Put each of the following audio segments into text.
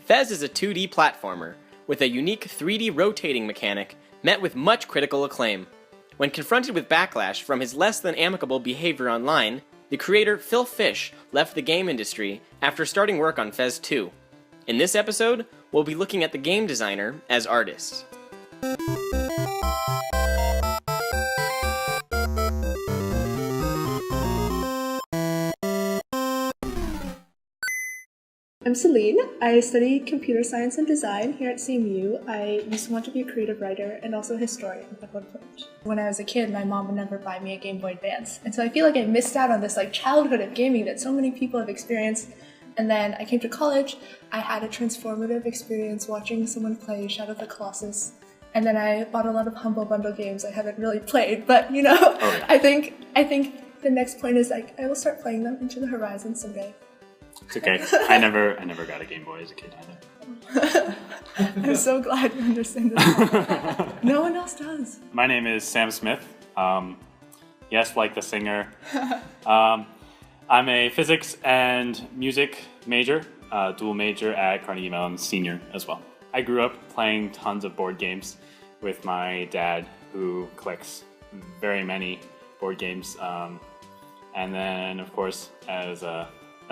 Fez is a 2D platformer, with a unique 3D rotating mechanic met with much critical acclaim. When confronted with backlash from his less than amicable behavior online, the creator Phil Fish left the game industry after starting work on Fez 2. In this episode, we'll be looking at the game designer as artist. I'm Celine. I study computer science and design here at CMU. I used to want to be a creative writer and also a historian at one point. When I was a kid, my mom would never buy me a Game Boy Advance. And so I feel like I missed out on this childhood of gaming that so many people have experienced. And then I came to college, I had a transformative experience watching someone play Shadow of the Colossus. And then I bought a lot of Humble Bundle games I haven't really played, but I think the next point is I will start playing them into the horizon someday. It's okay. I never got a Game Boy as a kid either. I'm so glad you understand that. No one else does. My name is Sam Smith. Yes, like the singer. I'm a physics and music major, dual major at Carnegie Mellon Senior as well. I grew up playing tons of board games with my dad, who collects very many board games. And then, of course, as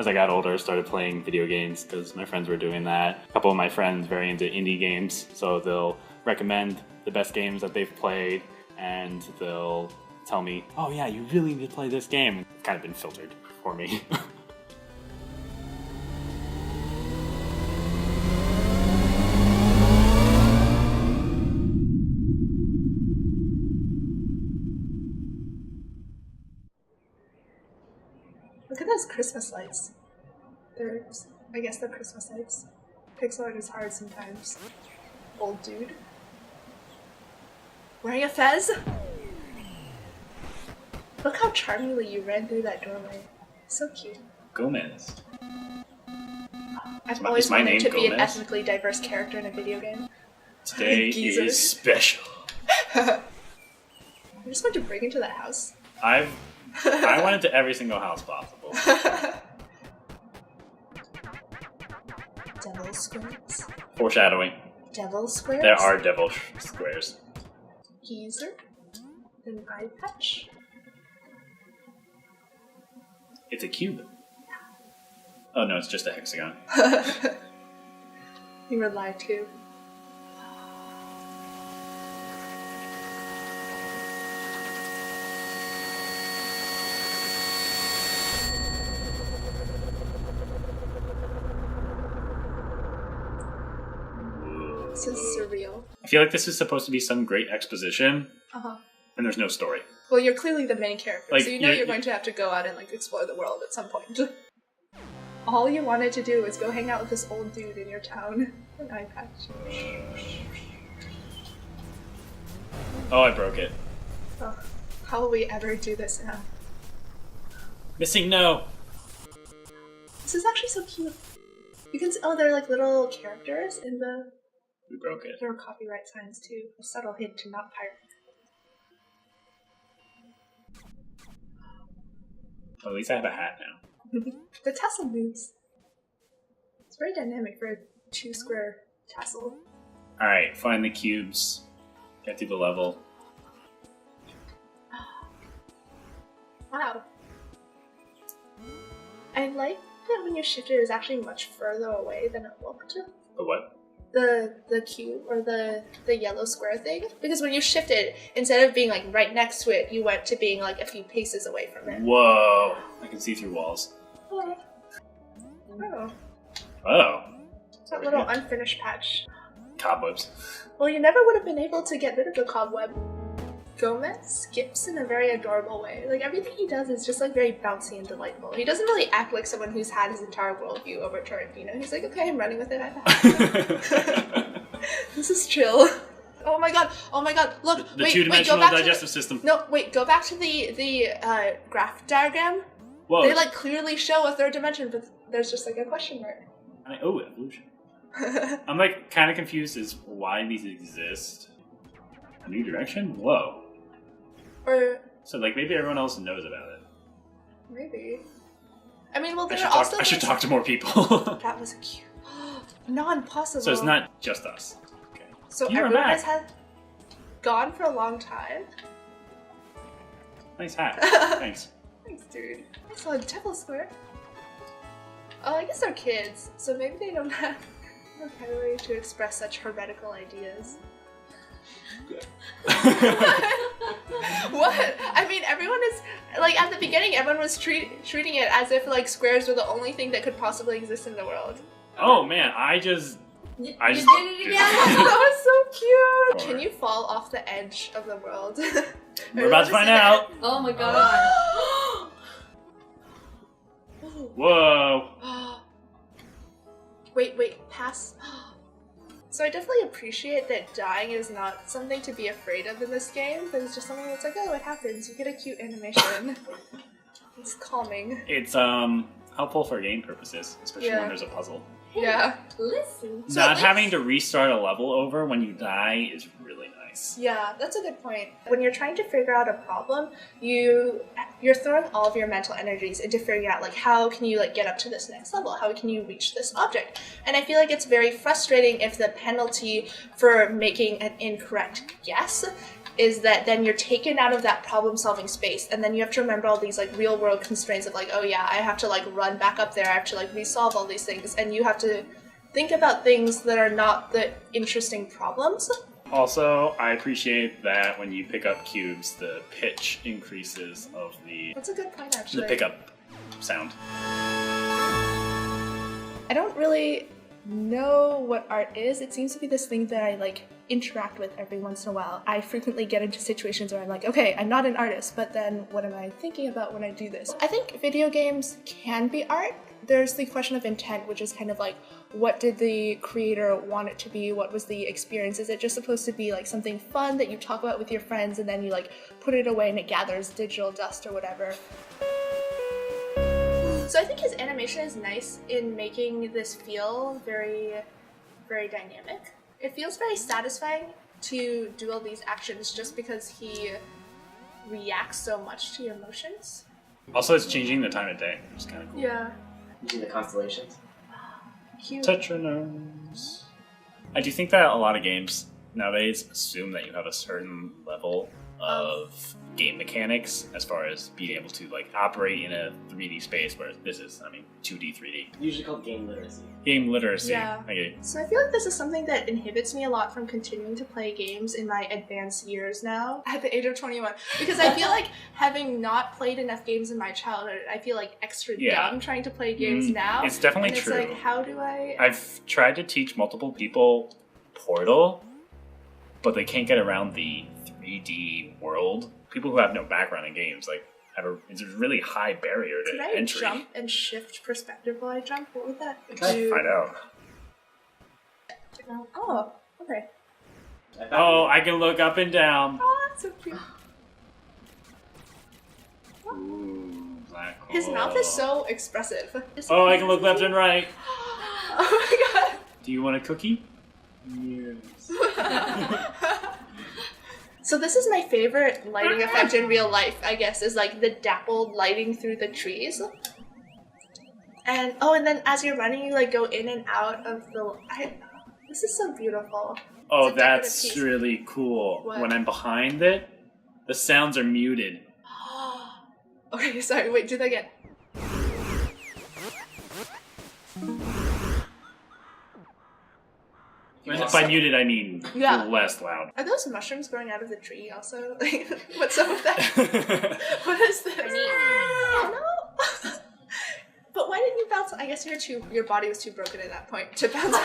I got older, I started playing video games because my friends were doing that. A couple of my friends very into indie games, so they'll recommend the best games that they've played, and they'll tell me, oh yeah, you really need to play this game. It's kind of been filtered for me. Look at those Christmas lights. I guess they're Christmas lights. Pixel art is hard sometimes. Old dude. Wearing a fez? Look how charmingly you ran through that doorway. So cute. Gomez. I've always wanted to be an ethnically diverse character in a video game. Today is special. I just want to break into that house. I went into every single house possible. Devil squares? Foreshadowing. Devil squares? There are devil squares. Geezer? An eye patch? It's a cube. Oh no, it's just a hexagon. You were lied to. This is surreal. I feel like this is supposed to be some great exposition, and there's no story. Well, you're clearly the main character, so you're going to have to go out and explore the world at some point. All you wanted to do was go hang out with this old dude in your town. An eye patch. Oh, I broke it. Oh, how will we ever do this now? Missing no. This is actually so cute. You can see, they're little characters in the... We broke it. There were copyright signs too. A subtle hint to not pirate. Well, at least I have a hat now. The tassel moves. It's very dynamic for a 2-square tassel. Alright, find the cubes. Get through the level. Wow. I like that when you shift it, it's actually much further away than it looked. The what? The cube, or the yellow square thing. Because when you shift it, instead of being right next to it, you went to being a few paces away from it. Whoa! I can see through walls. Oh. Oh. It's that little unfinished patch. Cobwebs. Well, you never would have been able to get rid of the cobweb. Gomez skips in a very adorable way. Everything he does is just very bouncy and delightful. He doesn't really act like someone who's had his entire worldview overturned, He's like, okay, I'm running with it. This is chill. Oh my god, look, the two-dimensional digestive system. No, wait, go back to the graph diagram. Whoa. They clearly show a third dimension, but there's just a question mark. Oh, evolution. I'm kind of confused as why these exist. A new direction? Whoa. So maybe everyone else knows about it. Maybe. I mean, well, I should talk to more people. That was a cute. Non-possible. So it's not just us. Okay. So You are everyone back. has had gone for a long time. Nice hat. Thanks. Thanks, dude. So Temple Square. Oh, I guess they're kids, so maybe they don't have vocabulary to express such heretical ideas. What? I mean, everyone is like at the beginning. Everyone was treating it as if like squares were the only thing that could possibly exist in the world. Oh man, I just You did did it again. That was so cute. Or- Can you fall off the edge of the world? We're about to find out. Oh my god. Whoa. Wait, pass. So I definitely appreciate that dying is not something to be afraid of in this game, but it's just something that's like, oh, it happens. You get a cute animation. It's calming. It's helpful for game purposes, especially Yeah. when there's a puzzle. Yeah. Listen. So Not at least- having to restart a level over when you die is really nice. Yeah, that's a good point. When you're trying to figure out a problem, you're throwing all of your mental energies into figuring out like how can you like get up to this next level? How can you reach this object? And I feel like it's very frustrating if the penalty for making an incorrect guess is that then you're taken out of that problem-solving space, and then you have to remember all these like real-world constraints of like, oh yeah, I have to like run back up there, I have to like resolve all these things, and you have to think about things that are not the interesting problems. Also, I appreciate that when you pick up cubes, the pitch increases of the That's a good point, actually. pickup sound. I don't really know what art is. It seems to be this thing that I like interact with every once in a while. I frequently get into situations where I'm like, okay, I'm not an artist, but then what am I thinking about when I do this? I think video games can be art. There's the question of intent, which is kind of like, what did the creator want it to be? What was the experience? Is it just supposed to be like something fun that you talk about with your friends and then you like put it away and it gathers digital dust or whatever? So I think his animation is nice in making this feel very, very dynamic. It feels very satisfying to do all these actions just because he reacts so much to your emotions. Also, it's changing the time of day, which is kind of cool. Yeah. Using the constellations. Cute. Touch your nose. I do think that a lot of games nowadays assume that you have a certain level of game mechanics as far as being able to like operate in a 3D space, where this is, 2D, 3D. Usually called game literacy. Game literacy. Yeah. Okay. So I feel like this is something that inhibits me a lot from continuing to play games in my advanced years now, at the age of 21. Because I feel like having not played enough games in my childhood, I feel like extra Yeah. dumb trying to play games now. It's definitely and true. It's like, how do I... I've tried to teach multiple people Portal, but they can't get around the 3D world. People who have no background in games it's a really high barrier to Could I entry. jump and shift perspective while I jump? What would that Okay. do? Find out. Oh, okay. Oh, I can look up and down. Oh, that's so cute. Ooh, black hole. His mouth is so expressive. Oh, I can look left and right. Oh my god. Do you want a cookie? Yes. So this is my favorite lighting effect in real life, I guess, is like the dappled lighting through the trees. And then as you're running, you like go in and out of the... this is so beautiful. Oh, It's a decorative that's piece. really cool. What? When I'm behind it, the sounds are muted. Okay, sorry, wait, do that again. And by muted, I mean Yeah. less loud. Are those mushrooms growing out of the tree also? Like, what's up with that? What is this? Oh, no. But why didn't you bounce? I guess your body was too broken at that point to bounce.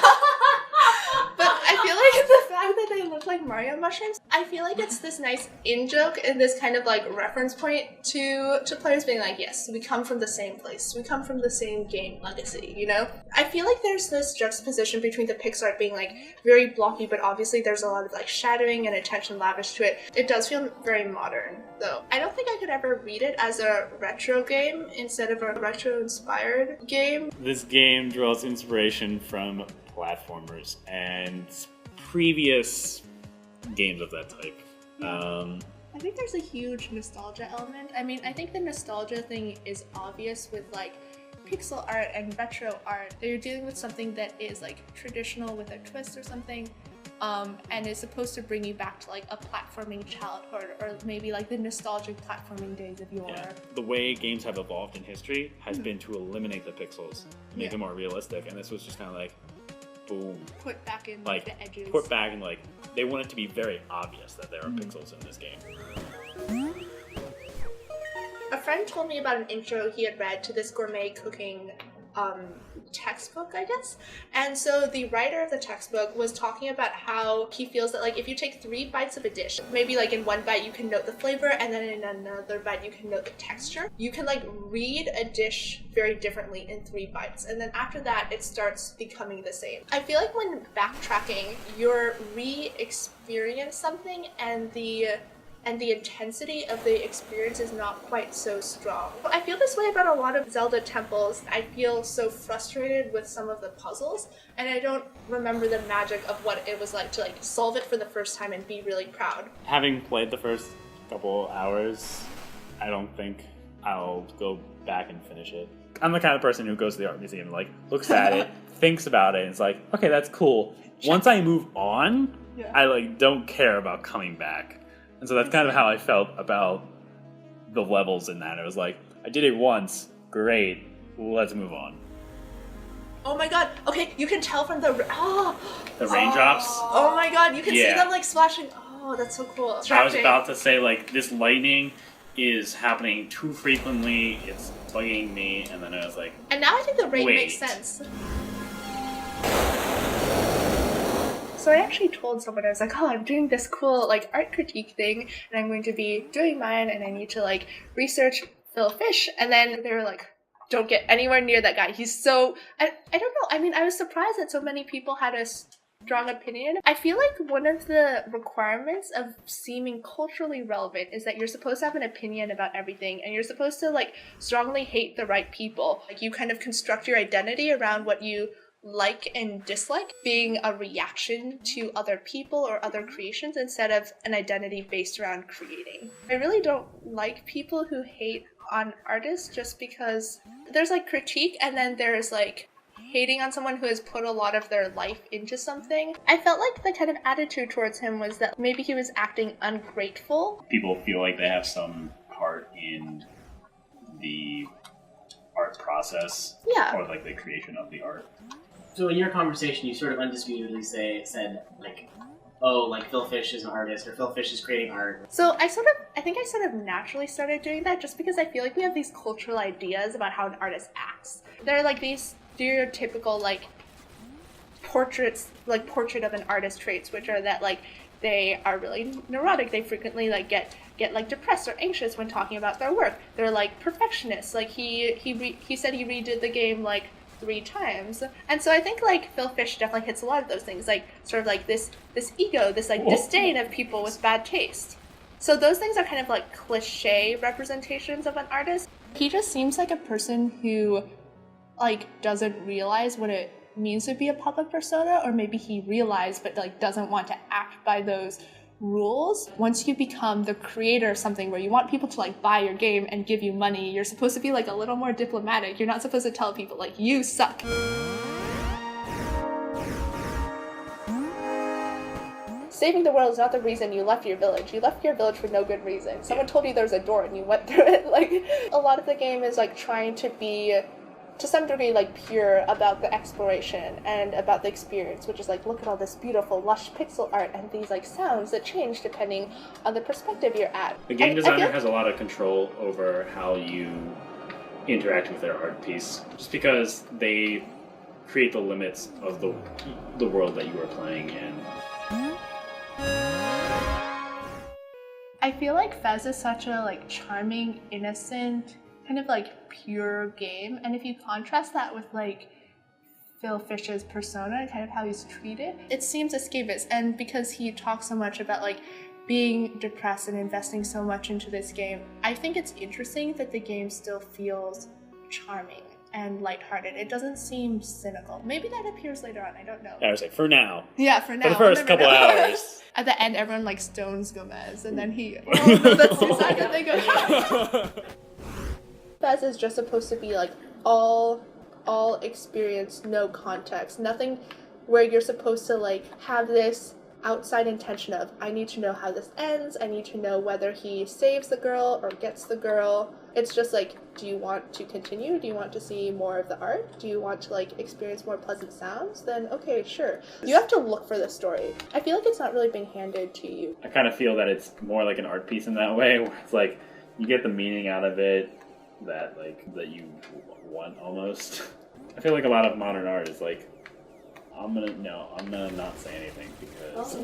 But I feel like the fact that they look like Mario mushrooms, I feel like it's this nice in-joke and this kind of like reference point to players being like, yes, we come from the same place. We come from the same game legacy, you know? I feel like there's this juxtaposition between the pixel art being like very blocky, but obviously there's a lot of like shadowing and attention lavished to it. It does feel very modern, though. I don't think I could ever read it as a retro game instead of a retro-inspired game. This game draws inspiration from platformers and previous games of that type. I think there's a huge nostalgia element. I mean, I think the nostalgia thing is obvious with like pixel art and retro art, that you're dealing with something that is like traditional with a twist or something, and is supposed to bring you back to like a platforming childhood, or maybe like the nostalgic platforming days of yore. Yeah. The way games have evolved in history has been to eliminate the pixels, make them more realistic, and this was just kind of like, boom. Put back in like the edges. Put back in like, they want it to be very obvious that there are pixels in this game. A friend told me about an intro he had read to this gourmet cooking textbook, I guess. And so the writer of the textbook was talking about how he feels that like if you take 3 bites of a dish, maybe like in one bite you can note the flavor, and then in another bite you can note the texture. You can like read a dish very differently in 3 bites, and then after that it starts becoming the same. I feel like when backtracking, you're re-experience something, and the intensity of the experience is not quite so strong. I feel this way about a lot of Zelda temples. I feel so frustrated with some of the puzzles, and I don't remember the magic of what it was like to like solve it for the first time and be really proud. Having played the first couple hours, I don't think I'll go back and finish it. I'm the kind of person who goes to the art museum, like looks at it, thinks about it, and it's like, okay, that's cool. Once I move on, I like don't care about coming back. And so that's kind of how I felt about the levels in that. It was like, I did it once, great, let's move on. Oh my god, okay, you can tell from the raindrops? Oh my god, you can see them like splashing. Oh, that's so cool. I was about to say, like, this lightning is happening too frequently, it's bugging me, and then I was like, and now I think the rain makes sense. So I actually told someone, I was like, oh, I'm doing this cool like art critique thing, and I'm going to be doing mine, and I need to like research Phil Fish. And then they were like, don't get anywhere near that guy. He's so, I don't know. I mean, I was surprised that so many people had a strong opinion. I feel like one of the requirements of seeming culturally relevant is that you're supposed to have an opinion about everything, and you're supposed to like strongly hate the right people. Like you kind of construct your identity around what you like and dislike, being a reaction to other people or other creations instead of an identity based around creating. I really don't like people who hate on artists just because there's like critique, and then there's like hating on someone who has put a lot of their life into something. I felt like the kind of attitude towards him was that maybe he was acting ungrateful. People feel like they have some part in the art process, or like the creation of the art. So in your conversation, you sort of undisputedly said like, oh, like Phil Fish is an artist, or Phil Fish is creating art. So I think I sort of naturally started doing that just because I feel like we have these cultural ideas about how an artist acts. There are like these stereotypical like portrait of an artist traits, which are that like they are really neurotic. They frequently like get like depressed or anxious when talking about their work. They're like perfectionists. Like he said he redid the game like 3 times. And so I think like Phil Fish definitely hits a lot of those things, like sort of like this ego, this like disdain of people with bad taste. So those things are kind of like cliche representations of an artist. He just seems like a person who like doesn't realize what it means to be a public persona, or maybe he realized but like doesn't want to act by those rules. Once you become the creator of something where you want people to like buy your game and give you money, you're supposed to be like a little more diplomatic. You're not supposed to tell people like you suck. Saving the world is not the reason you left your village. You left your village for no good reason. Someone told you there was a door and you went through it. Like a lot of the game is like trying to be to some degree like pure about the exploration and about the experience, which is like, look at all this beautiful lush pixel art and these like sounds that change depending on the perspective you're at. The game designer has a lot of control over how you interact with their art piece, just because they create the limits of the world that you are playing in. I feel like Fez is such a like charming, innocent, kind of like pure game, and if you contrast that with like Phil Fish's persona and kind of how he's treated, it seems escapist. And because he talks so much about like being depressed and investing so much into this game, I think it's interesting that the game still feels charming and lighthearted. It doesn't seem cynical. Maybe that appears later on, I don't know. I was like, for now. Yeah, for now. For the first couple hours. At the end, everyone like stones Gomez, and then he, oh, that's the second thing. Fez is just supposed to be like all experience, no context. Nothing where you're supposed to like have this outside intention of, I need to know how this ends, I need to know whether he saves the girl or gets the girl. It's just like, do you want to continue? Do you want to see more of the art? Do you want to like experience more pleasant sounds? Then okay, sure. You have to look for the story. I feel like it's not really being handed to you. I kind of feel that it's more like an art piece in that way, where it's like you get the meaning out of it that you want almost. I feel like a lot of modern art is like, I'm gonna not say anything because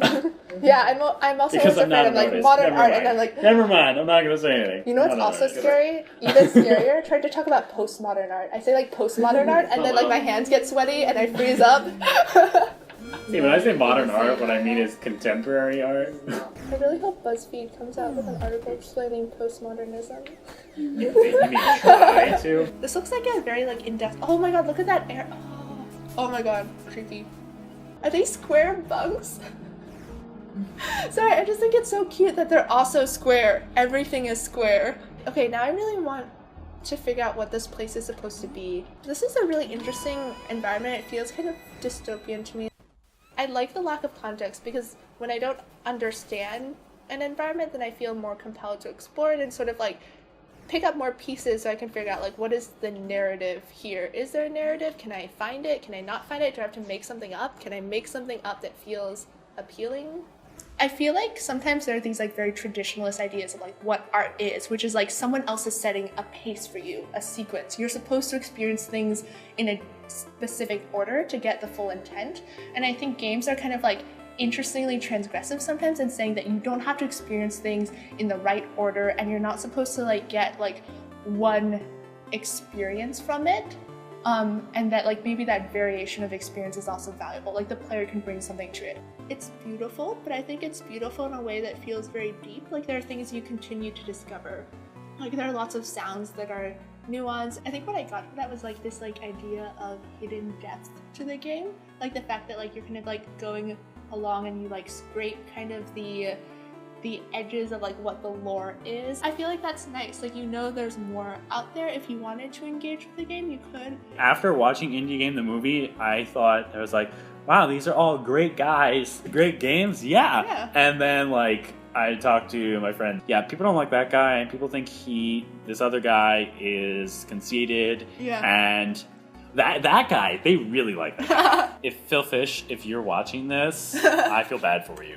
Yeah, I'm also because a fan of like modern art, and I'm like, never mind, I'm not gonna say anything. You know what's also scary? Even scarier? Trying to talk about postmodern art. I say like postmodern art, and then like my hands get sweaty and I freeze up. See, when I say modern art, what I mean is contemporary art. I really hope BuzzFeed comes out with an article explaining postmodernism. You mean try to? This looks like a very like in-depth. Oh my god, look at that air. Oh my god, creepy. Are they square bunks? Sorry, I just think it's so cute that they're also square. Everything is square. Okay, now I really want to figure out what this place is supposed to be. This is a really interesting environment. It feels kind of dystopian to me. I like the lack of context because when I don't understand an environment, then I feel more compelled to explore it and sort of like pick up more pieces so I can figure out like what is the narrative here. Is there a narrative? Can I find it? Can I not find it? Do I have to make something up? Can I make something up that feels appealing? I feel like sometimes there are these like very traditionalist ideas of like what art is, which is like someone else is setting a pace for you, a sequence. You're supposed to experience things in a specific order to get the full intent. And I think games are kind of like interestingly transgressive sometimes in saying that you don't have to experience things in the right order and you're not supposed to like get like one experience from it. And that like maybe that variation of experience is also valuable, like the player can bring something to it. It's beautiful, but I think it's beautiful in a way that feels very deep. Like there are things you continue to discover. Like there are lots of sounds that are nuanced. I think what I got from that was like this like idea of hidden depth to the game. Like the fact that like you're kind of like going along and you like scrape kind of the edges of like what the lore is. I feel like that's nice. Like, you know, there's more out there. If you wanted to engage with the game, you could. After watching Indie Game the movie, I thought, I was like, wow, these are all great guys, great games. Yeah. And then like I talked to my friend. Yeah, people don't like that guy, and people think this other guy is conceited. Yeah. And that guy, they really like that guy. If Phil Fish, if you're watching this, I feel bad for you.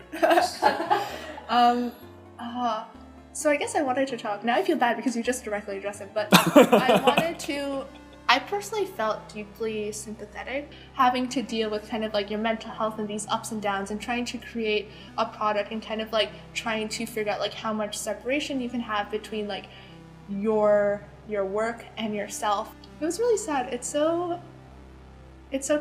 So I guess I wanted to talk. Now I feel bad because you just directly addressed it, but I personally felt deeply sympathetic having to deal with kind of like your mental health and these ups and downs and trying to create a product and kind of like trying to figure out like how much separation you can have between like your work and yourself. It was really sad. It's so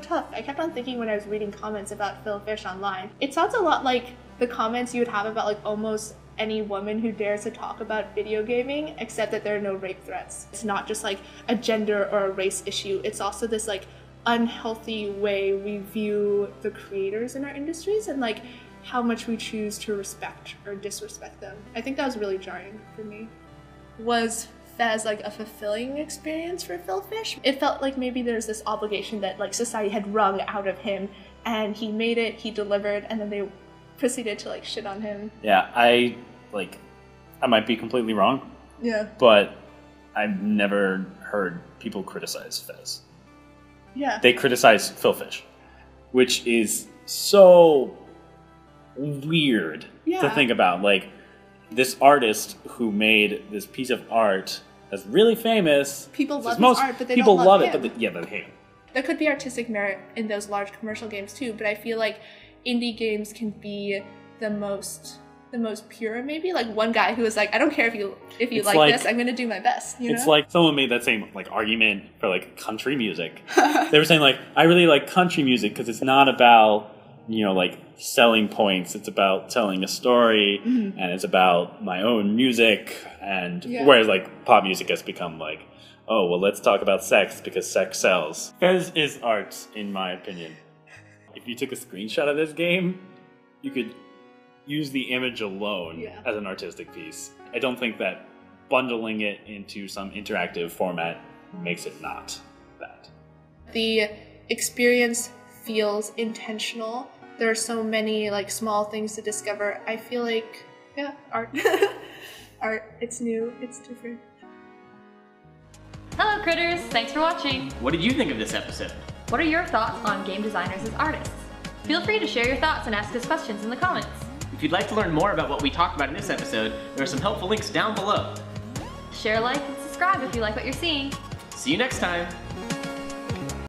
tough. I kept on thinking when I was reading comments about Phil Fish online. It sounds a lot like the comments you would have about like almost any woman who dares to talk about video gaming, except that there are no rape threats. It's not just like a gender or a race issue. It's also this like unhealthy way we view the creators in our industries and like how much we choose to respect or disrespect them. I think that was really jarring for me. Was Fez like a fulfilling experience for Phil Fish? It felt like maybe there's this obligation that like society had wrung out of him, and he made it, he delivered, and then they proceeded to like shit on him. Yeah, I might be completely wrong. Yeah. But I've never heard people criticize Fez. Yeah. They criticize Phil Fish, which is so weird to think about. Like, this artist who made this piece of art that's really famous. People love his art, but they people don't love it, him. but they hate him. There could be artistic merit in those large commercial games too, but I feel like indie games can be the most pure, maybe. Like one guy who was like, I don't care if you like this, I'm gonna do my best. You know? It's like someone made that same like argument for like country music. They were saying like, I really like country music because it's not about, you know, like selling points. It's about telling a story, and it's about my own music. And whereas like pop music has become like, oh well, let's talk about sex because sex sells. Fez is art, in my opinion. If you took a screenshot of this game, you could use the image alone as an artistic piece. I don't think that bundling it into some interactive format makes it not. The experience feels intentional. There are so many like small things to discover. I feel like, yeah, art. Art, it's new, it's different. Hello critters, thanks for watching. What did you think of this episode? What are your thoughts on game designers as artists? Feel free to share your thoughts and ask us questions in the comments. If you'd like to learn more about what we talked about in this episode, there are some helpful links down below. Share, like, and subscribe if you like what you're seeing. See you next time!